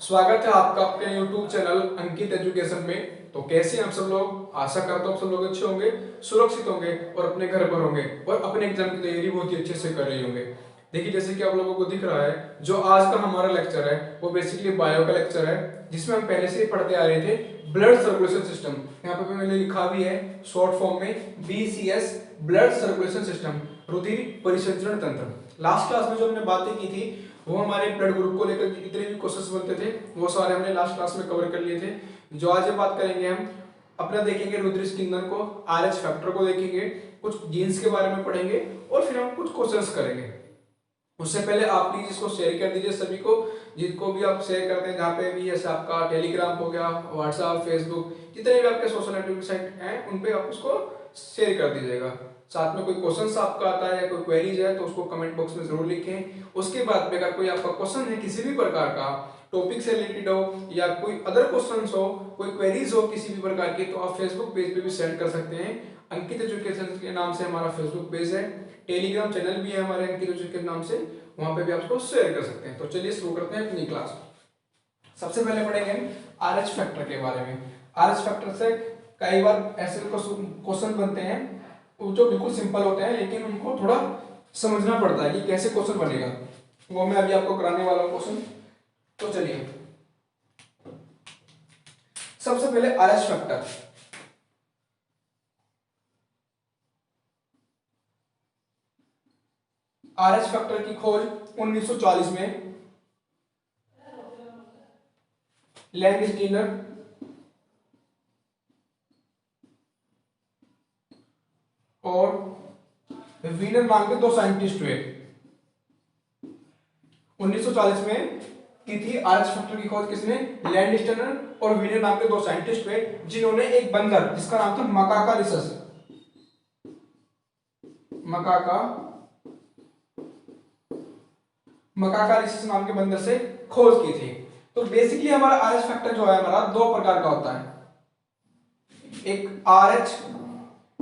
स्वागत है आपका अपने YouTube चैनल अंकित एजुकेशन में। तो कैसे हैं आप सब लोग? आशा करता हूँ आप सब लोग अच्छे होंगे, सुरक्षित होंगे और अपने घर पर होंगे और अपने एग्जाम की तैयारी बहुत ही अच्छे से कर रहे होंगे। देखिए, जैसे कि आप लोगों को दिख रहा है, जो आज का हमारा लेक्चर है वो बेसिकली बायो का लेक्चर है, जिसमें हम पहले से ही पढ़ते आ रहे थे ब्लड सर्कुलेशन सिस्टम। यहाँ पे मैंने लिखा भी है शॉर्ट फॉर्म में BCS, ब्लड सर्कुलेशन सिस्टम, रुधिर परिसंचरण तंत्र। लास्ट क्लास में जो हमने बातें की थी वो हमारे ब्लड ग्रुप को लेकर जितने भी क्वेश्चंस बनते थे वो सारे हमने लास्ट क्लास में कवर कर लिए थे। जो आज बात करेंगे हम अपना देखेंगे रुधिर स्किंदन को, RH फैक्टर को देखेंगे, कुछ जीन्स के बारे में पढ़ेंगे और फिर हम कुछ क्वेश्चंस करेंगे। उससे पहले आप प्लीज इसको शेयर कर दीजिए सभी को, जिनको भी आप शेयर करते हैं, जहाँ पे भी जैसे आपका टेलीग्राम हो गया, व्हाट्सएप, फेसबुक, जितने भी आपके सोशल नेटवर्क साइट हैं उन पे आप उसको शेयर कर दीजिएगा। साथ में कोई क्वेश्चन आपका आता है या कोई क्वेरीज है तो उसको कमेंट बॉक्स में जरूर लिखें। उसके बाद में अगर कोई आपका क्वेश्चन है किसी भी प्रकार का, टॉपिक से रिलेटेड हो या कोई अदर क्वेश्चंस हो, कोई क्वेरीज हो किसी भी प्रकार की, तो आप फेसबुक पेज पे भी सेंड कर सकते हैं। अंकित एजुकेशन के नाम से हमारा फेसबुक पेज है, टेलीग्राम चैनल भी है हमारे अंकित एजुकेशन के नाम से, वहां पे भी आप उसको शेयर कर सकते हैं। तो चलिए शुरू करते हैं अपनी क्लास। सबसे पहले पढ़ेंगे हम RH फैक्टर के बारे में। RH फैक्टर से कई बार ऐसे क्वेश्चन बनते हैं जो बिल्कुल सिंपल होते हैं, लेकिन उनको थोड़ा समझना पड़ता है कि कैसे क्वेश्चन बनेगा, वो मैं अभी आपको कराने वाला हूं क्वेश्चन। तो चलिए सबसे पहले RH फैक्टर। RH फैक्टर की खोज 1940 में लैंगस्टीनर और वीनर नाम के दो साइंटिस्ट हुए। 1940 में की थी RH फैक्टर की खोज किसने? लैंगस्टीनर और वीनर नाम के दो साइंटिस्ट हुए, जिन्होंने एक बंदर जिसका नाम था मकाकारिसस मकाकारिसस नाम के बंदर से खोज की थी। तो बेसिकली हमारा RH फैक्टर जो है हमारा दो प्रकार का होता है, एक RH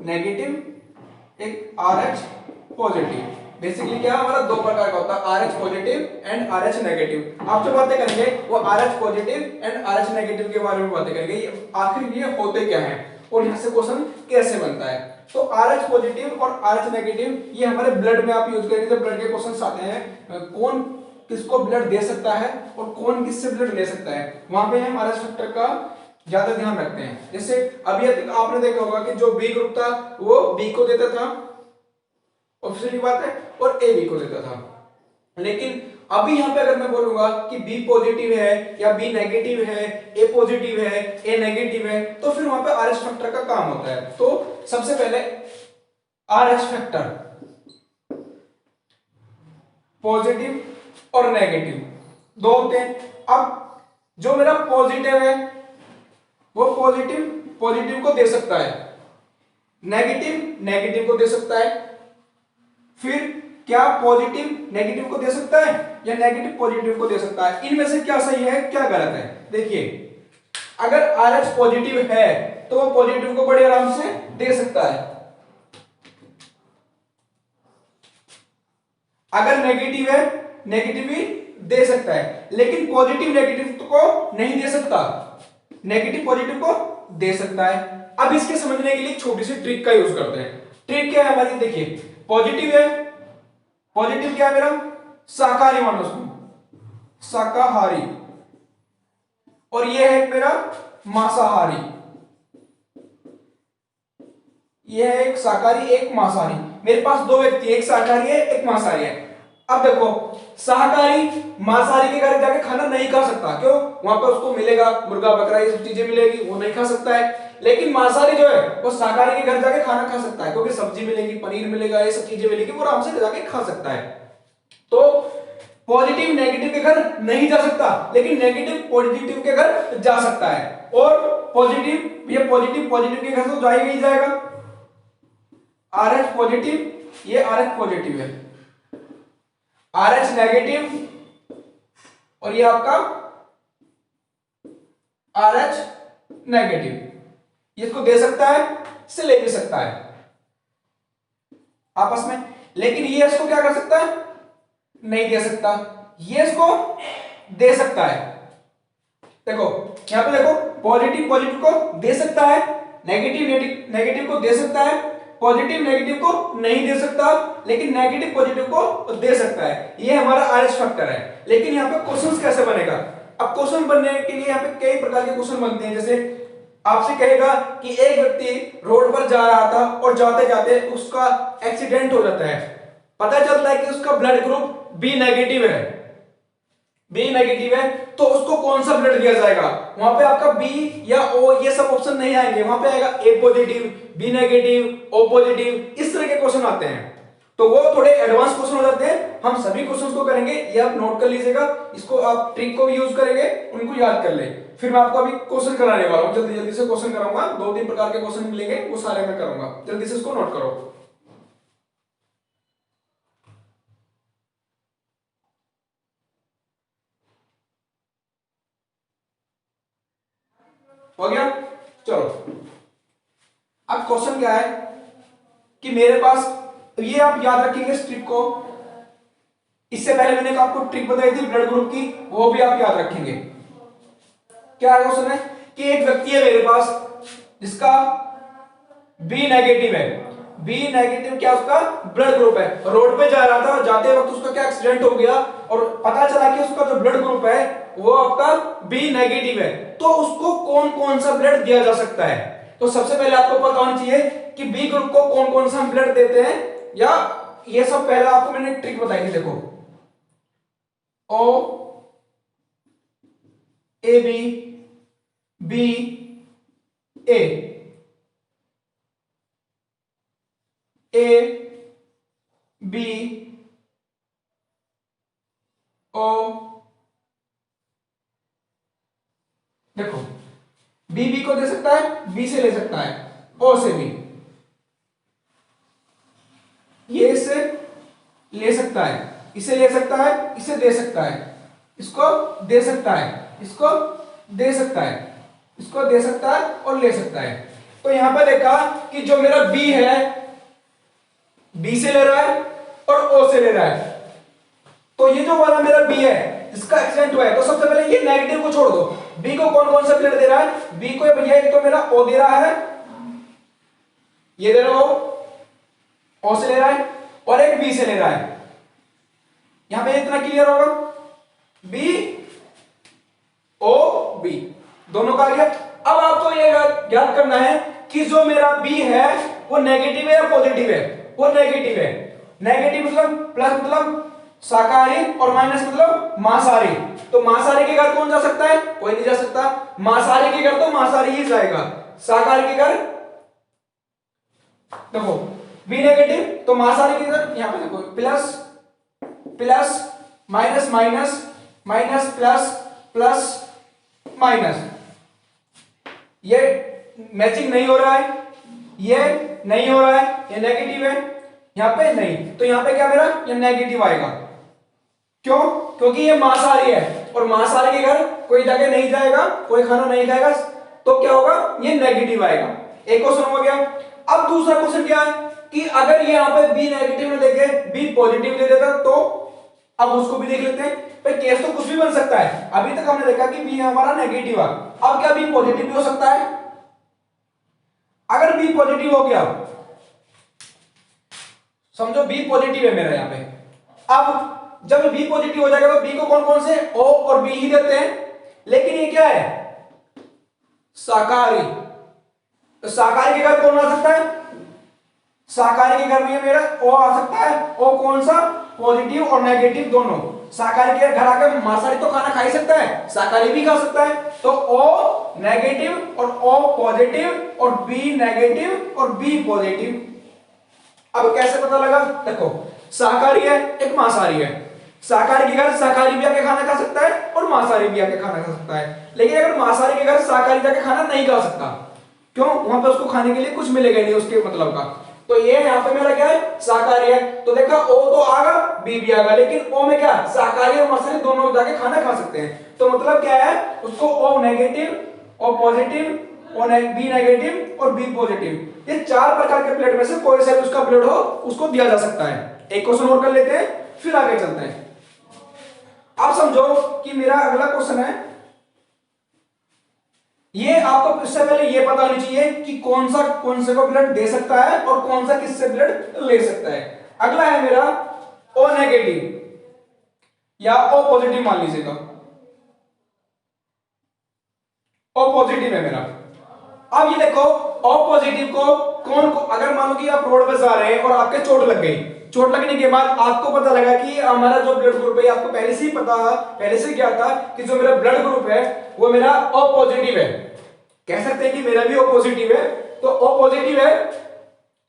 नेगेटिव, एक RH पॉजिटिव। बेसिकली क्या हमारा दो प्रकार का होता है, RH positive and RH negative. आप जो बातें करेंगे वो RH positive and RH negative के बारे में बातें करेंगे, आखिर ये होते क्या हैं और यहाँ से क्वेश्चन कैसे बनता है। तो RH पॉजिटिव और RH नेगेटिव ये हमारे ब्लड में आप यूज करेंगे जब ब्लड के क्वेश्चंस आते हैं, कौन किसको ब्लड दे सकता है और कौन किससे ब्लड ले सकता है, वहां पे हम RH फैक्टर का ज्यादा ध्यान रखते हैं। जैसे अभी आपने देखा होगा कि जो B ग्रुप था वो B को देता था, ऑब्वियसली बात है, और A B को देता था। लेकिन अभी यहां पे अगर मैं बोलूंगा कि B पॉजिटिव है या B नेगेटिव है, A पॉजिटिव है, A नेगेटिव है, तो फिर वहां पे RH फैक्टर का काम होता है। तो सबसे पहले RH फैक्टर पॉजिटिव और नेगेटिव दो होते हैं। अब जो मेरा पॉजिटिव है वो पॉजिटिव को दे सकता है, नेगेटिव नेगेटिव को दे सकता है। फिर क्या पॉजिटिव नेगेटिव को दे सकता है या नेगेटिव पॉजिटिव को दे सकता है? इनमें से क्या सही है क्या गलत है? देखिए, अगर RH पॉजिटिव है तो वो पॉजिटिव को बड़े आराम से दे सकता है, अगर नेगेटिव है नेगेटिव भी दे सकता है, लेकिन पॉजिटिव नेगेटिव को नहीं दे सकता, नेगेटिव पॉजिटिव को दे सकता है। अब इसके समझने के लिए एक छोटी सी ट्रिक का यूज करते हैं। ट्रिक क्या है हमारी? देखिए, पॉजिटिव है, पॉजिटिव क्या है मेरा? शाकाहारी मानो उसको, शाकाहारी, और ये है मेरा मांसाहारी। ये है एक शाकाहारी एक मांसाहारी। मेरे पास दो व्यक्ति, एक शाकाहारी है एक मांसाहारी है। अब देखो, शाकाहारी मांसाहारी के घर जाके खाना नहीं खा सकता, क्यों? वहां पे उसको मिलेगा मुर्गा बकरा ये सब चीजें मिलेगी, वो नहीं खा सकता है। लेकिन मांसाहारी जो है वो शाकाहारी के घर जाके खाना खा सकता है, क्योंकि सब्जी मिलेगी, पनीर मिलेगा, ये सब चीजें मिलेगी, वो आराम से जाके खा सकता है। तो पॉजिटिव नेगेटिव के घर नहीं जा सकता, लेकिन नेगेटिव पॉजिटिव के घर जा सकता है। और पॉजिटिव ये पॉजिटिव के घर तो जा ही नहीं जाएगा। RH पॉजिटिव, ये RH पॉजिटिव है, RH नेगेटिव और ये आपका RH नेगेटिव, इसको दे सकता है, इससे ले भी सकता है आपस में। लेकिन ये इसको क्या कर सकता है? नहीं दे सकता। ये इसको दे सकता है, देखो यहाँ पे देखो, पॉजिटिव पॉजिटिव को दे सकता है, नेगेटिव नेगेटिव को दे सकता है, पॉजिटिव नेगेटिव को नहीं दे सकता, लेकिन नेगेटिव पॉजिटिव को दे सकता है। ये हमारा RH फैक्टर है। लेकिन यहाँ पे क्वेश्चंस कैसे बनेगा? अब क्वेश्चन बनने के लिए यहाँ पे कई प्रकार के क्वेश्चन बनते हैं। जैसे आपसे कहेगा कि एक व्यक्ति रोड पर जा रहा था और जाते जाते उसका एक्सीडेंट हो जाता है, पता चलता है कि उसका ब्लड ग्रुप बी नेगेटिव है, बी नेगेटिव है, तो उसको कौन सा ब्लड दिया जाएगा? वहां पे आपका बी या ओ ये सब ऑप्शन नहीं आएंगे, वहां पे आएगा A positive, B negative, O positive, इस तरह के क्वेश्चन आते हैं। तो वो थोड़े एडवांस क्वेश्चन हो जाते हैं। हम सभी क्वेश्चंस को करेंगे, ये आप नोट कर लीजिएगा, इसको आप ट्रिक को भी यूज करेंगे, उनको याद कर ले। फिर मैं आपको अभी क्वेश्चन कराने वाला हूं, जल्दी जल्दी से क्वेश्चन कराऊंगा। 2-3 प्रकार के क्वेश्चन मिलेंगे, वो सारे मैं करूंगा, जल्दी से इसको नोट करो। हो गया? चलो, अब क्वेश्चन क्या है कि मेरे पास, ये आप याद रखेंगे इस ट्रिक को। इससे पहले मैंने आपको ट्रिक बताई थी ब्लड ग्रुप की, वो भी आप याद रखेंगे। क्या क्वेश्चन है कि एक व्यक्ति है मेरे पास जिसका बी नेगेटिव है, बी नेगेटिव क्या उसका ब्लड ग्रुप है, रोड पे जा रहा था, जाते वक्त उसका क्या एक्सीडेंट हो गया और पता चला कि उसका जो ब्लड ग्रुप है वो आपका बी नेगेटिव है। तो उसको कौन कौन सा ब्लड दिया जा सकता है? तो सबसे पहले आपको पता होना चाहिए कि बी ग्रुप को कौन कौन सा ब्लड देते हैं, या ये सब पहले आपको मैंने ट्रिक बताई थी। देखो, O A B, B A, A B O, देखो बी बी को दे सकता है, बी से ले सकता है, ओ से भी, ये इससे ले सकता है, इसे ले सकता है, इसे दे सकता है, इसको दे सकता है, इसको दे सकता है, इसको दे सकता है और ले सकता है। तो यहां पर देखा कि जो मेरा बी है, बी से ले रहा है और ओ से ले रहा है। तो ये जो वाला मेरा बी है इसका एक्सीडेंट हुआ है, तो सबसे पहले ये नेगेटिव को छोड़ दो। बी को कौन कौन सा ब्लड दे रहा है? बी को भैया एक तो मेरा ओ दे रहा है, ये दे रहा हो, ओ से ले रहा है, और एक बी से ले रहा है। यहां पे इतना क्लियर होगा, बी ओ बी दोनों का आ गया। अब आपको ये याद करना है कि जो मेरा बी है वो नेगेटिव है या पॉजिटिव है? वो नेगेटिव है। नेगेटिव मतलब प्लस मतलब शाकाहारी और माइनस मतलब मांसाहारी। तो मांसाहारी के घर कौन जा सकता है? कोई नहीं जा सकता। मांसाहारी के घर तो मांसाहारी ही जाएगा, शाकाहारी के घर देखो बी नेगेटिव, तो मांसाहारी के घर यहां पे देखो plus plus minus minus minus plus plus minus, ये मैचिंग नहीं हो रहा है, ये नहीं हो रहा है, ये नेगेटिव है, यहां पे नहीं, तो यहां पे क्या मेरा ये नेगेटिव आएगा। क्यों? क्योंकि ये मांसाहारी है और मांसाहारी के घर कोई जगह नहीं जाएगा, कोई खाना नहीं खाएगा, तो क्या होगा? ये नेगेटिव आएगा। एक क्वेश्चन हो गया। अब दूसरा क्वेश्चन क्या है कि अगर ये यहां पे बी नेगेटिव ने देके बी पॉजिटिव दे देता, तो अब उसको भी देख लेते हैं। भाई केस तो कुछ भी बन सकता है। अभी तक हमने देखा कि बी हमारा नेगेटिव है, अब क्या बी पॉजिटिव भी हो सकता है? अगर बी पॉजिटिव हो गया, समझो बी पॉजिटिव है मेरा यहां पे, अब जब बी पॉजिटिव हो जाएगा तो बी को कौन कौन से ओ और बी ही देते हैं, लेकिन ये क्या है? शाकाहारी। तो शाकाहारी के घर कौन आ सकता है? शाकाहारी के घर में मेरा ओ आ सकता है। ओ कौन सा? पॉजिटिव और नेगेटिव दोनों। शाकाहारी के घर आकर मांसाहारी तो खाना खा ही सकता है, शाकाहारी भी खा सकता है। तो ओ नेगेटिव और ओ पॉजिटिव और बी नेगेटिव और बी पॉजिटिव। अब कैसे पता लगा? देखो शाकाहारी है, एक मांसाहारी है। शाकाहारी के घर शाकाहारी भी आके खाना खा सकता है और मांसाहारी भी आके खाना खा सकता है। लेकिन अगर मांसाहारी के घर शाकाहारी जाके खाना नहीं खा सकता, क्यों? वहां पर उसको खाने के लिए कुछ मिलेगा नहीं उसके मतलब का। तो ये यहाँ पे मेरा क्या है? शाकाहारी है। तो देखा ओ तो आगा, बी भी आगा, लेकिन ओ में क्या? शाकाहारी और मांसाहारी दोनों जाके खाना खा सकते हैं। तो मतलब क्या है? उसको O negative, O positive, O B negative और बी पॉजिटिव, ये 4 प्रकार के ब्लड में से कोई सा भी उसका ब्लड हो उसको दिया जा सकता है। एक क्वेश्चन और कर लेते हैं, फिर आगे चलते हैं। आप समझो कि मेरा अगला क्वेश्चन है ये आपको इससे पहले ये पता होनी चाहिए कि कौन से को ब्लड दे सकता है और कौन सा किससे ब्लड ले सकता है। अगला है मेरा ओ नेगेटिव या ओ पॉजिटिव मान लीजिएगा, ओ पॉजिटिव है मेरा। अब ये देखो ओ पॉजिटिव को कौन को, अगर मान लो कि आप रोड पर जा रहे हैं और आपके चोट लग गई, चोट लगने के बाद आपको पता लगा कि हमारा जो ब्लड ग्रुप है, आपको पहले से ही पता, पहले से क्या था कि जो मेरा ब्लड ग्रुप है वो मेरा ओ पॉजिटिव है, कह सकते हैं कि मेरा भी ओ पॉजिटिव है, तो ओ पॉजिटिव है।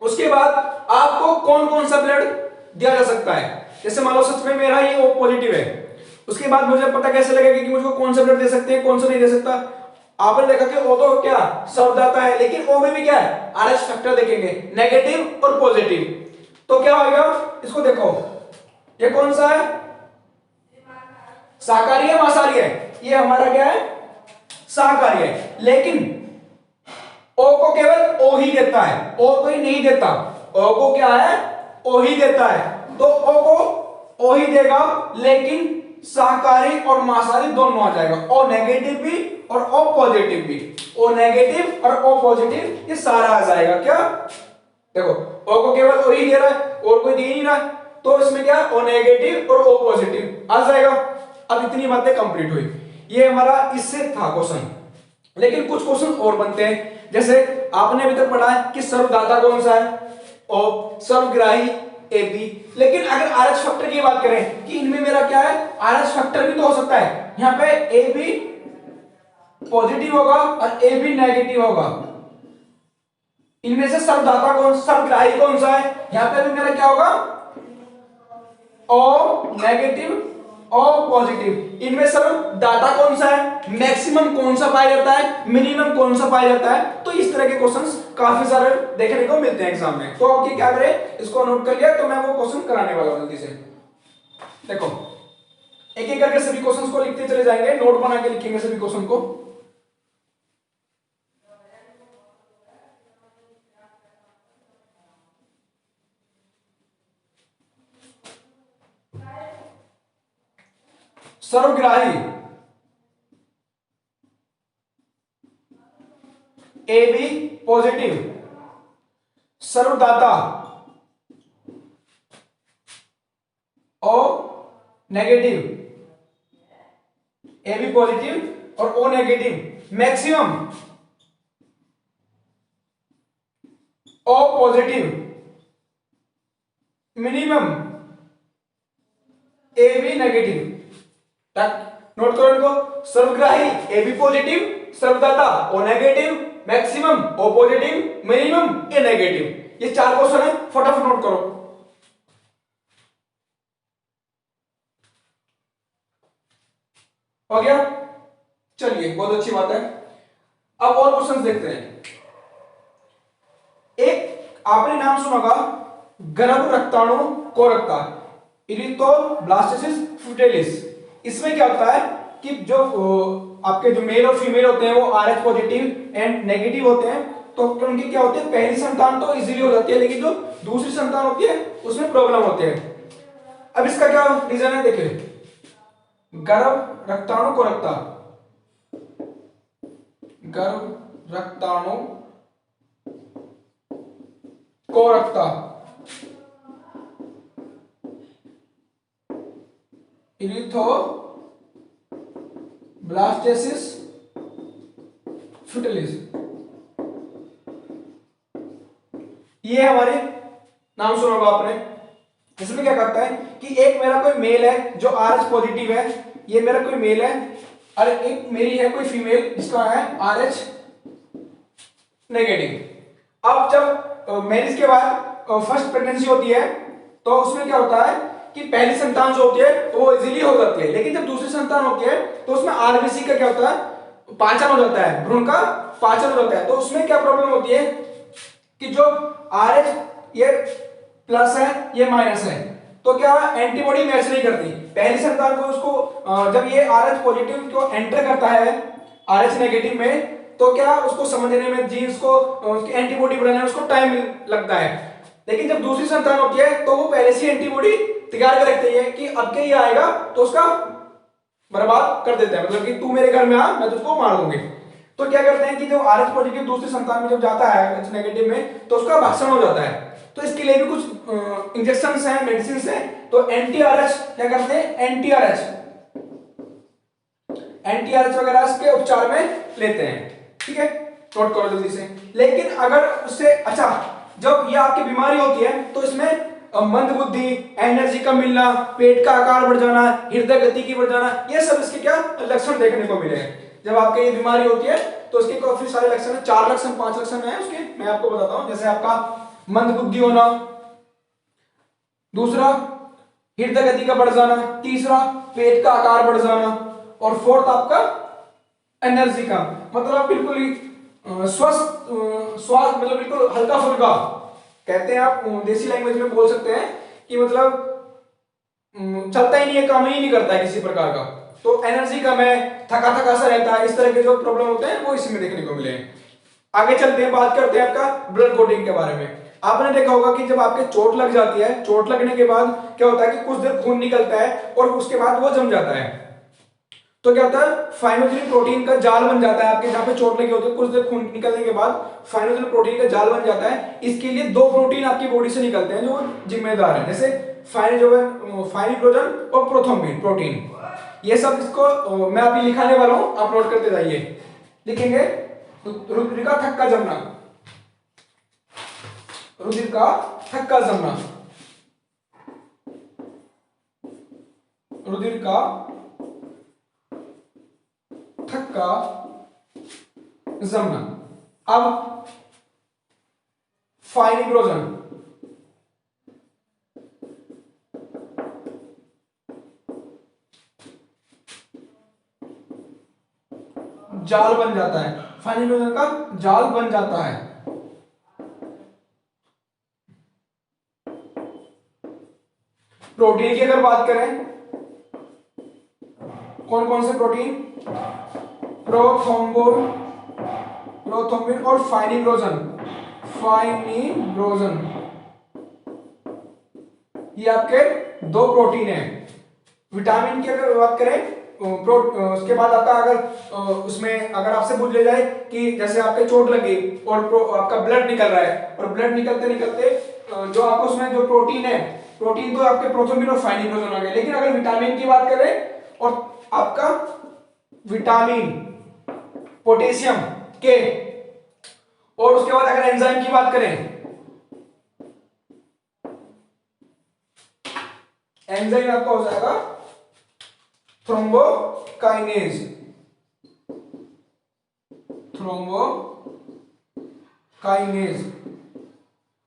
उसके बाद आपको कौन कौन सा ब्लड दिया जा सकता है, जैसे मान लो सच में मेरा ही ओ पॉजिटिव है, उसके बाद मुझे पता कैसे लगेगा कि मुझे कौन सा ब्लड दे सकते हैं कौन सा नहीं दे सकता। आपने देखा कि ओ तो क्या सर्वदाता है, लेकिन ओ में भी क्या है आरएच फैक्टर देखेंगे, नेगेटिव और पॉजिटिव, तो क्या होगा इसको देखो, ये कौन सा है, शाकाहारी है मांसाहारी है, ये हमारा क्या है शाकाहारी है, लेकिन ओ को केवल ओ ही देता है, और कोई नहीं देता, ओ को क्या है ओ ही देता है, तो ओ को ओ ही देगा, लेकिन शाकाहारी और मांसाहारी दोनों आ जाएगा, ओ नेगेटिव भी और ओ पॉजिटिव भी, ओ नेगेटिव और ओ पॉजिटिव ये सारा आ जाएगा। क्या देखो ओ को केवल ओ ही दे रहा है और कोई दे ही नहीं रहा, तो इसमें क्या ओ नेगेटिव और ओ पॉजिटिव आ जाएगा। अब इतनी बातें कंप्लीट हुई, ये हमारा इससे था क्वेश्चन, लेकिन कुछ क्वेश्चन और बनते हैं, जैसे आपने अभी तक पढ़ा है कि सर्वदाता कौन सा है ओ, सर्वग्राही ए बी, लेकिन अगर आरएच फैक्टर की बात करें कि इनमें मेरा क्या है आरएच फैक्टर भी तो हो सकता है, यहां पे ए बी पॉजिटिव होगा और ए बी नेगेटिव होगा, इनमें से सर्वदाता कौन सर्वग्राही कौन सा है, यहां पे भी मेरा क्या होगा ओ नेगेटिव ओ पॉजिटिव, इनमें सर्वदाता कौन सा है, मैक्सिमम कौन सा पाया जाता है, मिनिमम कौन सा पाया जाता है, तो इस तरह के क्वेश्चंस काफी सारे देखने को मिलते हैं एग्जाम में। तो आपके क्या करें इसको नोट कर लिया, तो मैं वो क्वेश्चन कराने वाला हूं जल्दी से। देखो एक एक करके सभी क्वेश्चंस को लिखते चले जाएंगे, नोट बना के लिखेंगे सभी क्वेश्चन को। सर्वग्राही ए बी पॉजिटिव, सर्वदाता O negative, A B positive और O negative, maximum O positive, minimum A B negative. Note करो इनको, सर्वग्राही ए बी पॉजिटिव, सर्वदाता O negative, maximum O positive, minimum A negative, ये चार क्वेश्चन है, फटाफट नोट करो। हो गया, चलिए बहुत अच्छी बात है। अब और क्वेश्चन देखते हैं। एक आपने नाम सुना होगा गर्भ रक्ताणु कोरकता, इरिथ्रोब्लास्टोसिस फुटिलिस, इसमें क्या होता है कि जो आपके जो मेल और फीमेल होते हैं वो आरएच पॉजिटिव एंड नेगेटिव होते हैं, तो उनकी क्या होती है पहली संतान तो इजीली हो जाती है, लेकिन जो दूसरी संतान होती है उसमें प्रॉब्लम होती है। अब इसका क्या रीजन है देखिए, गर्भ रक्ताणु कोरकता, गर्भ रक्ताणु कोरकता, इरिथ्रोब्लास्टोसिस फुटिलिस, ये हमारे नाम सुना होगा आपने। इसमें क्या करता है कि एक मेरा कोई मेल है जो आरएच पॉजिटिव है, ये मेरा कोई मेल है, और एक मेरी है कोई फीमेल जिसका है आरएच नेगेटिव। अब जब मैरिज के बाद फर्स्ट प्रेगनेंसी होती है तो उसमें क्या होता है कि पहली संतान जो होती है तो वो इजीली हो जाती है, लेकिन जब दूसरी संतान होती है तो उसमें आरबीसी का क्या होता है पाचन हो जाता है, भ्रूण का पाचन हो जाता है, तो उसमें क्या प्रॉब्लम होती है कि जो आरएच ये प्लस है ये माइनस है, तो क्या एंटीबॉडी मैच नहीं करती पहली संतान को, उसको जब ये आरएच पॉजिटिव को एंटर करता है आरएच नेगेटिव में, तो क्या उसको समझने में जीन्स को उसकी एंटीबॉडी बनाने में उसको टाइम लगता है, लेकिन जब दूसरी संतान होती है तो वो पहले से एंटीबॉडी तैयार कर रखती है कि अब के ये आएगा तो उसका बर्बाद कर देता है, मतलब कि तू मेरे घर में आ मैं तुझको मार दूंगी। तो क्या करते हैं कि जो RH पॉजिटिव दूसरी संतान में जब जाता है H नेगेटिव में, तो उसका भाषण हो जाता है। तो इसके लिए भी कुछ इंजेक्शन हैं, मेडिसिन हैं। तो एंटी-RH क्या करते हैं, एंटी-RH वगैरह इसके उपचार में लेते हैं। ठीक है, नोट करो जल्दी से। लेकिन अगर उससे अच्छा, जब ये आपकी बीमारी होती है तो इसमें मंद बुद्धि, एनर्जी का मिलना, पेट का आकार बढ़ जाना, हृदय गति की बढ़ जाना, ये सब इसके क्या लक्षण देखने को मिले हैं। जब आपके ये बीमारी होती है तो इसके काफी सारे लक्षण हैं, 4 लक्षण 5 लक्षण हैं उसके, मैं आपको बताता हूं। जैसे आपका मंद बुद्धि होना, दूसरा हृदय गति का बढ़ जाना, तीसरा पेट का आकार बढ़ जाना, और फोर्थ आपका एनर्जी का, मतलब बिल्कुल ही स्वस्थ स्वास्थ्य, मतलब बिल्कुल हल्का फुल्का, कहते हैं आप देसी लैंग्वेज में बोल सकते हैं कि मतलब चलता ही नहीं है, काम ही नहीं करता है किसी प्रकार का। तो एनर्जी कम है, थका थका सा रहता है, इस तरह के जो प्रॉब्लम होते हैं वो इसी में देखने को मिले हैं। आगे चलते हैं, बात करते हैं आपका ब्लड क्लॉटिंग के बारे में। आपने देखा होगा कि जब आपके चोट लग जाती है, चोट लगने के बाद क्या होता है कि कुछ देर खून निकलता है और उसके बाद वो जम जाता है। तो क्या होता है, फाइब्रोजिन प्रोटीन का जाल बन जाता है आपके, जहां पे चोट लगी होती है, कुछ देर खून निकलने के बाद फाइब्रोजिन प्रोटीन का जाल बन जाता है। इसके लिए 2 प्रोटीन आपकी बॉडी से निकलते हैं जो जिम्मेदार है, जैसे फाइब्रोजन और प्रोथ्रोम्बिन प्रोटीन। ये सब इसको मैं अभी लिखाने वाला हूं, आप नोट करते जाइए। लिखेंगे रुधिर का थक्का जमना, रुधिर का थक्का जमना, रुधिर का थक्का जमना। अब फाइब्रोजन, जाल बन जाता है, फाइब्रोजन का जाल बन जाता है। प्रोटीन की अगर बात करें, कौन कौन से प्रोटीन, प्रोथ्रोम्बिन और फाइब्रोजन, ये आपके 2 प्रोटीन हैं। विटामिन की अगर बात करें, उसके बाद आपका अगर उसमें अगर आपसे पूछ ले जाए कि जैसे आपके चोट लगी और आपका ब्लड निकल रहा है, और ब्लड निकलते निकलते जो आपको उसमें जो प्रोटीन है, प्रोटीन तो आपके प्रोथ्रोम्बिन और फाइब्रोजन आ गए। लेकिन अगर विटामिन की बात करें और आपका विटामिन पोटेशियम के, और उसके बाद अगर एंजाइम की बात करें, एंजाइम आपका हो जाएगा थ्रोम्बोकाइनेज,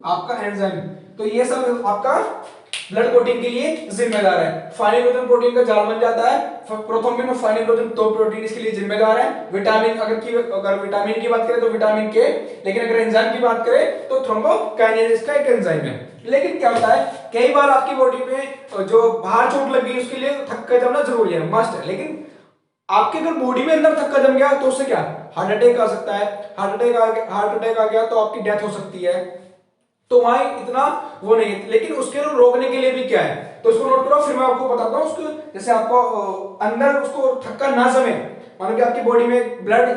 आपका एंजाइम। तो ये सब आपका ब्लड क्लॉटिंग के लिए जिम्मेदार है। फाइब्रोजन प्रोटीन का जाल बन जाता है, प्रोथ्रोम्बिन और फाइब्रोजन 2 प्रोटीन इसके लिए जिम्मेदार है। विटामिन अगर विटामिन की बात करें तो विटामिन के, लेकिन अगर एंजाइम की बात करें तो थ्रोम्बोकाइनेज का एक एंजाइम है। लेकिन क्या होता है, कई बार आपकी बॉडी में जो बाहर चोट लग गई उसके लिए थक्का जमना जरूरी है, मस्ट है। लेकिन आपके अगर बॉडी में अंदर थक्का जम गया तो उससे क्या हार्ट अटैक आ सकता है, हार्ट अटैक आ गया तो आपकी डेथ हो सकती है। तो वहां इतना वो नहीं है, लेकिन उसके रोकने के लिए भी क्या है, तो उसको नोट करो, फिर मैं आपको बताता हूं उसको। जैसे आपको अंदर उसको थक्का ना जमे, मानो कि आपकी बॉडी में ब्लड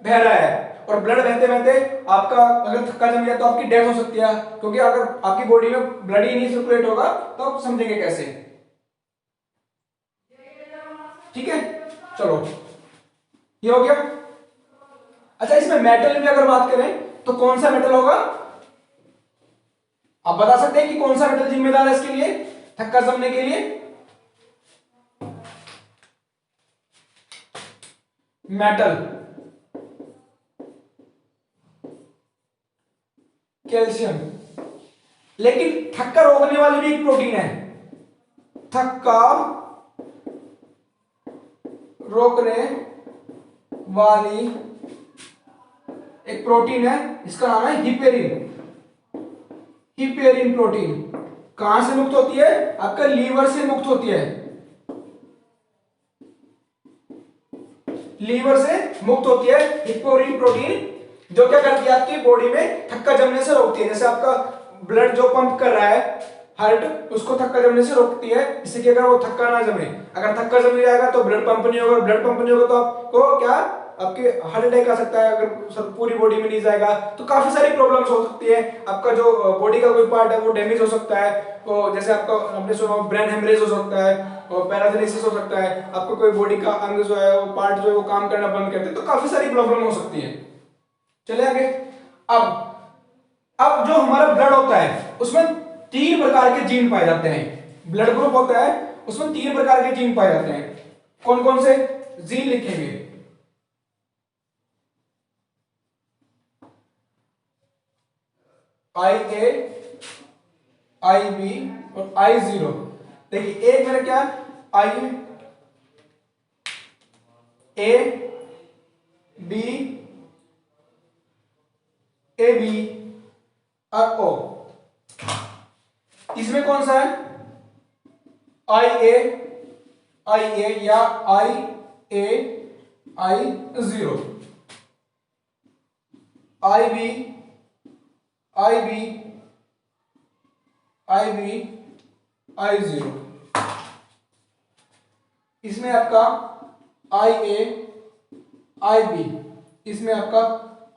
बह रहा है और ब्लड बहते बहते आपका अगर थक्का जम गया तो आपकी डेथ हो सकती है, क्योंकि अगर आपकी बॉडी में ब्लड ही नहीं सर्कुलेट होगा तो आप समझेंगे कैसे। ठीक है, चलो ये हो गया। अच्छा, इसमें मेटल में अगर बात करें तो कौन सा मेटल होगा, आप बता सकते हैं कि कौन सा मेटल जिम्मेदार है इसके लिए, थक्का जमने के लिए? Metal, calcium. लेकिन थक्का रोकने वाली भी एक प्रोटीन है, थक्का रोकने वाली एक प्रोटीन है, इसका नाम है हिपेरिन। हिपेरिन प्रोटीन कहां से मुक्त होती है, आपका लीवर से मुक्त होती है, लीवर से मुक्त होती है हिपेरिन प्रोटीन, जो क्या करती है आपकी बॉडी में थक्का जमने से रोकती है। जैसे आपका ब्लड जो पंप कर रहा है हार्ट, उसको थक्का जमने से रोकती है, इससे कि अगर वो थक्का ना जमे, अगर थक्का जम जाएगा तो ब्लड पंप नहीं होगा, ब्लड पंप नहीं होगा तो आपको क्या आपके हार्ट अटैक आ सकता है अगर सब पूरी बॉडी में नहीं जाएगा, तो काफी सारी प्रॉब्लम्स हो सकती है। आपका जो बॉडी का कोई पार्ट है वो डैमेज हो सकता है, तो जैसे आपका आपने सुना ब्रेन हेमरेज हो सकता है और पैरालिसिस हो सकता है, आपका कोई बॉडी का अंग जो है वो पार्ट जो है वो काम करना बंद करते हैं, तो काफी सारी प्रॉब्लम हो सकती है। चले आगे। अब जो हमारा ब्लड होता है उसमें 3 प्रकार के जीन पाए जाते हैं। ब्लड ग्रुप होता है उसमें 3 प्रकार के जीन पाए जाते हैं। कौन कौन से जीन लिखेंगे? IA, IB और I0। देखिए एक मेरा क्या I A B AB और O। इसमें कौन सा है? IA या IA I0, IB I0। इसमें आपका IA IB, इसमें आपका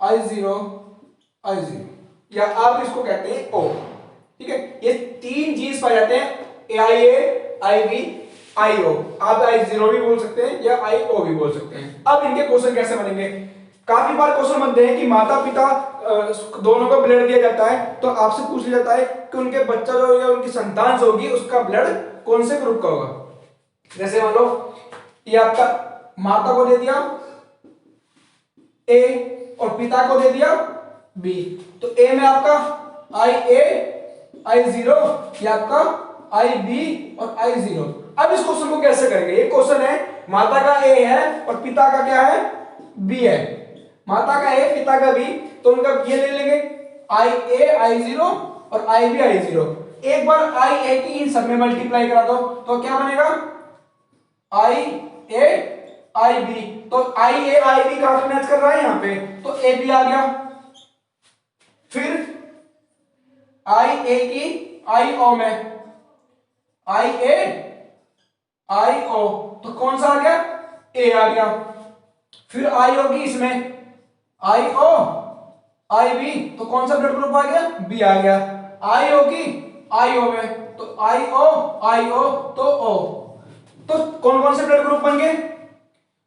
I0 या आप इसको कहते हैं O। ठीक है, ये 3 जीन्स पाए जाते हैं, IA IB IO। आप I0 भी बोल सकते हैं या IO भी बोल सकते हैं। अब इनके क्वेश्चन कैसे बनेंगे? काफी बार क्वेश्चन बनते हैं कि माता पिता दोनों का ब्लड दिया जाता है, तो आपसे पूछ लिया जाता है कि उनके बच्चा जो या उनकी संतान जो होगी उसका ब्लड कौन से ग्रुप का होगा। जैसे मान लो ये आपका माता को दे दिया A और पिता को दे दिया B, तो A में आपका IA I0 या आपका IB और I0। अब इस क्वेश्चन को कैसे करेंगे? ये क्वेश्चन है माता का A है और पिता का क्या है? B है। माता का A पिता का B, तो उनका ये ले लेंगे IA I0 और IB I0। एक बार IA की इन सब में मल्टीप्लाई करा दो तो क्या बनेगा? IA IB। तो IA IB कहां मैच कर रहा है? यहां पे, तो AB आ गया। फिर IA की IO में IA IO, तो कौन सा आ गया? A आ गया। फिर IO की इसमें IO IB, तो कौन सा ब्लड ग्रुप आ गया? B आ गया। IO की IO में, तो IO तो O। तो कौन कौन से ब्लड ग्रुप बन गए?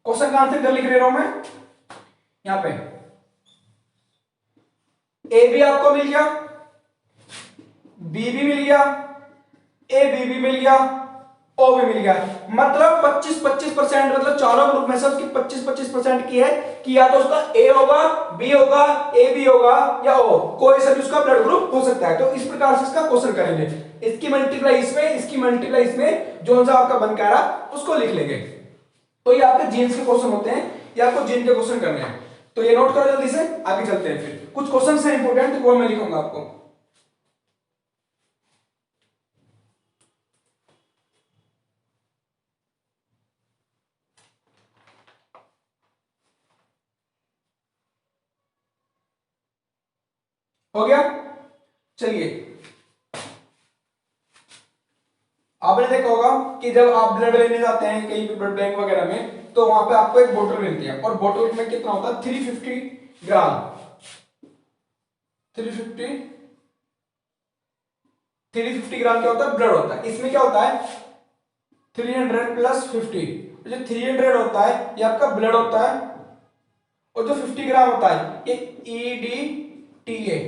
क्वेश्चन का आंसर इधर लिख रहा हूं मैं यहां पे। A भी आपको मिल गया, B भी मिल गया, AB भी मिल गया, O भी मिल गया। मतलब 25-25%, मतलब चारों ग्रुप में से उसकी 25-25% की है कि या तो उसका A होगा, B होगा, AB होगा या O, कोई सा भी उसका ब्लड ग्रुप हो सकता है। तो इस प्रकार से इसका क्वेश्चन करेंगे। इसकी मल्टीप्लाई इसमें, इसकी मल्टीप्लाई इसमें, जो सा आपका बन कर रहा उसको लिख लेंगे। तो ये आपके जीन्स के क्वेश्चन होते हैं, ये आपको जीन के क्वेश्चन करने हैं। तो ये नोट करो जल्दी से, आगे चलते हैं। फिर कुछ क्वेश्चन है इंपोर्टेंट, वो मैं लिखूंगा आपको। हो गया? चलिए, आपने देखा होगा कि जब आप ब्लड लेने जाते हैं कहीं भी ब्लड बैंक वगैरह में, तो वहां पे आपको एक बोतल मिलती है और बोतल में कितना होता है? 350 ग्राम। 350 ग्राम क्या होता है? ब्लड होता है। इसमें क्या होता है? 300 प्लस 50, जो 300 होता है ये आपका ब्लड होता है, और जो 50 ग्राम होता है ये EDTA,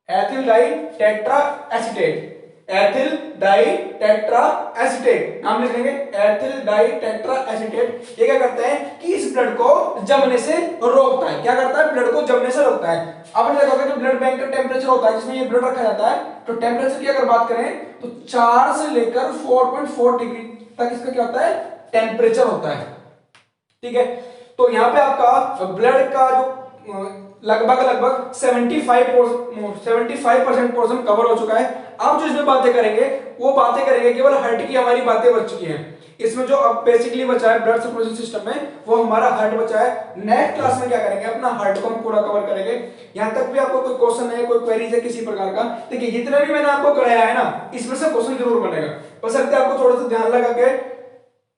ethyl di tetra acetate. Ethyl di tetra acetate नाम लिख लेंगे, एथिल डाई टेट्रा एसीटेट। ये क्या करता है कि इस ब्लड को जमने से रोकता है। क्या करता है? ब्लड को जमने से रोकता है। आपने देखा होगा जो ब्लड बैंक का टेम्परेचर होता है जिसमें ये ब्लड रखा जाता है, तो टेम्परेचर की अगर बात करें तो 4 से लेकर 4.4 डिग्री तक इसका क्या होता है? टेम्परेचर होता है। ठीक है, तो यहाँ पे आपका ब्लड का जो लगभग 75% पोर्शन कवर हो चुका है। अब जो इसमें बातें करेंगे वो बातें करेंगे केवल हार्ट की, हमारी बातें बच चुकी हैं। इसमें जो अब बेसिकली बचा है ब्लड सर्कुलेशन सिस्टम में, वो हमारा हार्ट बचा है। नेक्स्ट क्लास में क्या करेंगे? अपना हार्ट को हम पूरा कवर करेंगे। यहां तक भी आपको कोई क्वेश्चन है, कोई क्वेरीज है किसी प्रकार का, देखिए जितना भी मैंने आपको कराया है ना, इसमें से क्वेश्चन जरूर बनेगा। बस आपको थोड़ा सा ध्यान लगा के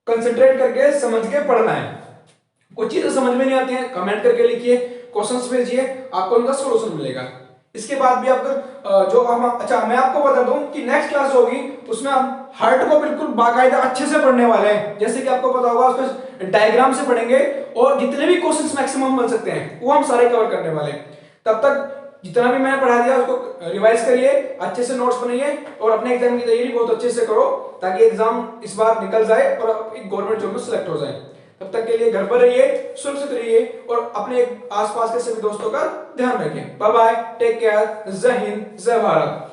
कंसंट्रेट करके समझ के पढ़ना है। कुछ चीजें समझ में नहीं आती हैं कमेंट करके लिखिए, क्वेश्चंस भेजिए, आपको उनका सॉल्यूशन मिलेगा। इसके बाद भी आपको जो हम अच्छा मैं आपको बता दूं कि नेक्स्ट क्लास होगी उसमें हम हार्ट को बिल्कुल बाकायदा अच्छे से पढ़ने वाले हैं। जैसे कि आपको पता होगा उसमें डायग्राम से पढ़ेंगे और जितने भी क्वेश्चंस मैक्सिमम बन सकते हैं वो हम सारे कवर करने वाले हैं। तब तक जितना भी मैंने पढ़ा दिया उसको रिवाइज करिए, अच्छे से नोट्स बनाइए और अपने एग्जाम की तैयारी बहुत अच्छे से करो ताकि एग्जाम इस बार निकल जाए और आप एक गवर्नमेंट जॉब में सिलेक्ट हो जाए। तब तक के लिए घर पर रहिए, सुरक्षित रहिए और अपने आसपास के सभी दोस्तों का ध्यान रखिए। बाय बाय, टेक केयर, जय हिंद, जय भारत।